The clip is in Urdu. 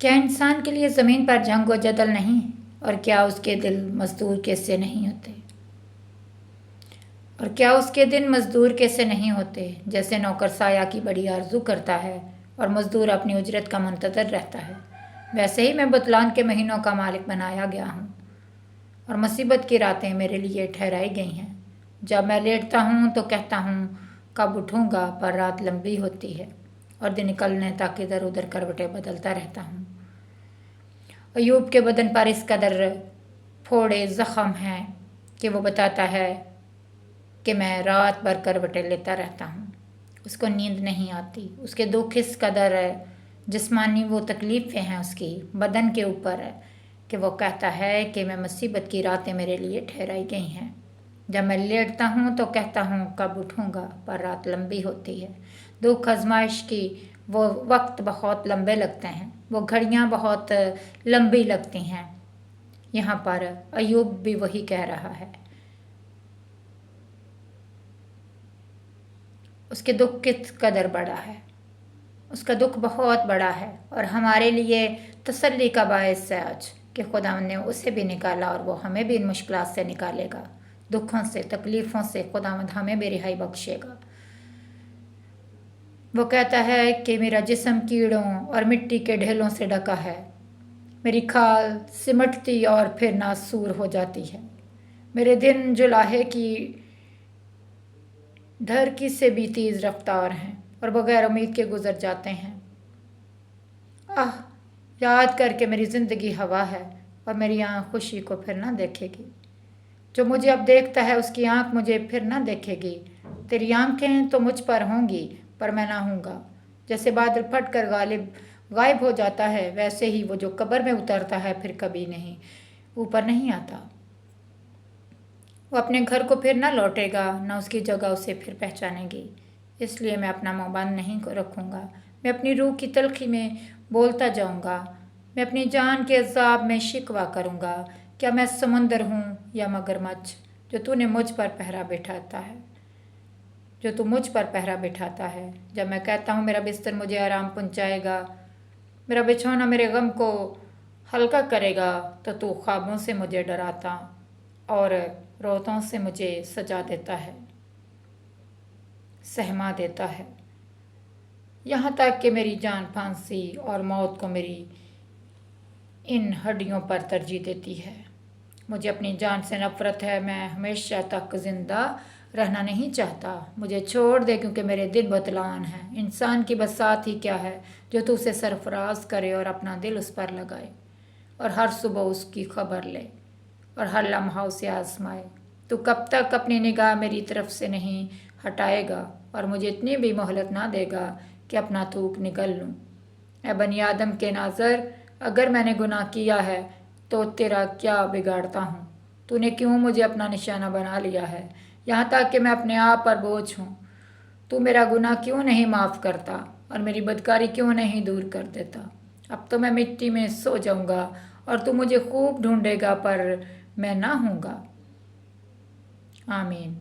کیا انسان کے لیے زمین پر جنگ و جدل نہیں، اور کیا اس کے دل مزدور کیسے نہیں ہوتے؟ اور کیا اس کے دن مزدور کیسے نہیں ہوتے؟ جیسے نوکر سایہ کی بڑی آرزو کرتا ہے اور مزدور اپنی اجرت کا منتظر رہتا ہے، ویسے ہی میں بطلان کے مہینوں کا مالک بنایا گیا ہوں، اور مصیبت کی راتیں میرے لیے ٹھہرائی گئی ہیں۔ جب میں لیٹتا ہوں تو کہتا ہوں کب اٹھوں گا، پر رات لمبی ہوتی ہے اور دن نکلنے تک ادھر ادھر کروٹیں بدلتا رہتا ہوں۔ ایوب کے بدن پر اس قدر پھوڑے زخم ہیں کہ وہ بتاتا ہے کہ میں رات بھر کروٹیں لیتا رہتا ہوں، اس کو نیند نہیں آتی۔ اس کے دکھ اس قدر جسمانی وہ تکلیفیں ہیں اس کی بدن کے اوپر کہ وہ کہتا ہے کہ میں مصیبت کی راتیں میرے لیے ٹھہرائی گئی ہیں۔ جب میں لیٹتا ہوں تو کہتا ہوں کب اٹھوں گا، پر رات لمبی ہوتی ہے۔ دکھ آزمائش کی وہ وقت بہت لمبے لگتے ہیں، وہ گھڑیاں بہت لمبی لگتی ہیں۔ یہاں پر ایوب بھی وہی کہہ رہا ہے۔ اس کے دکھ کس قدر بڑا ہے، اس کا دکھ بہت بڑا ہے، اور ہمارے لیے تسلی کا باعث ہے آج کہ خدا نے اسے بھی نکالا اور وہ ہمیں بھی ان مشکلات سے نکالے گا، دکھوں سے، تکلیفوں سے خداوند ہمیں بھی رہائی بخشے گا۔ وہ کہتا ہے کہ میرا جسم کیڑوں اور مٹی کے ڈھیلوں سے ڈھکا ہے، میری کھال سمٹتی اور پھر ناسور ہو جاتی ہے، میرے دن جلاہے کی ڈھرکی سے بھی تیز رفتار ہیں اور بغیر امید کے گزر جاتے ہیں۔ یاد کر کے میری زندگی ہوا ہے اور میری آنکھ خوشی کو پھر نہ دیکھے گی۔ جو مجھے اب دیکھتا ہے اس کی آنکھ مجھے پھر نہ دیکھے گی۔ تیری آنکھیں تو مجھ پر ہوں گی پر میں نہ ہوں گا۔ جیسے بادل پھٹ کر غائب ہو جاتا ہے، ویسے ہی وہ جو قبر میں اترتا ہے پھر کبھی نہیں اوپر نہیں آتا۔ وہ اپنے گھر کو پھر نہ لوٹے گا، نہ اس کی جگہ اسے پھر پہچانے گی۔ اس لیے میں اپنا منہ بند نہیں رکھوں گا، میں اپنی روح کی تلخی میں بولتا جاؤں گا، میں اپنی جان کے عذاب میں شکوہ کروں گا۔ کیا میں سمندر ہوں یا مگرمچھ جو تو نے مجھ پر پہرا بٹھاتا ہے، جو تو مجھ پر پہرا بٹھاتا ہے؟ جب میں کہتا ہوں میرا بستر مجھے آرام پہنچائے گا، میرا بچھونا میرے غم کو ہلکا کرے گا، تو خوابوں سے مجھے ڈراتا اور روتوں سے مجھے سجا دیتا ہے، سہما دیتا ہے، یہاں تک کہ میری جان پھانسی اور موت کو میری ان ہڈیوں پر ترجیح دیتی ہے۔ مجھے اپنی جان سے نفرت ہے، میں ہمیشہ تک زندہ رہنا نہیں چاہتا۔ مجھے چھوڑ دے کیونکہ میرے دل بطلان ہیں۔ انسان کی بساط ہی کیا ہے جو تو اسے سرفراز کرے اور اپنا دل اس پر لگائے، اور ہر صبح اس کی خبر لے اور ہر لمحہ اسے آزمائے۔ تو کب تک اپنی نگاہ میری طرف سے نہیں ہٹائے گا اور مجھے اتنی بھی مہلت نہ دے گا کہ اپنا تھوک نگل لوں؟ اے بنی آدم کے ناظر، اگر میں نے گناہ کیا ہے تو تیرا کیا بگاڑتا ہوں؟ تو نے کیوں مجھے اپنا نشانہ بنا لیا ہے، یہاں تک کہ میں اپنے آپ پر بوجھ ہوں؟ تو میرا گناہ کیوں نہیں معاف کرتا اور میری بدکاری کیوں نہیں دور کر دیتا؟ اب تو میں مٹی میں سو جاؤں گا اور تو مجھے خوب ڈھونڈے گا پر میں نہ ہوں گا۔ آمین۔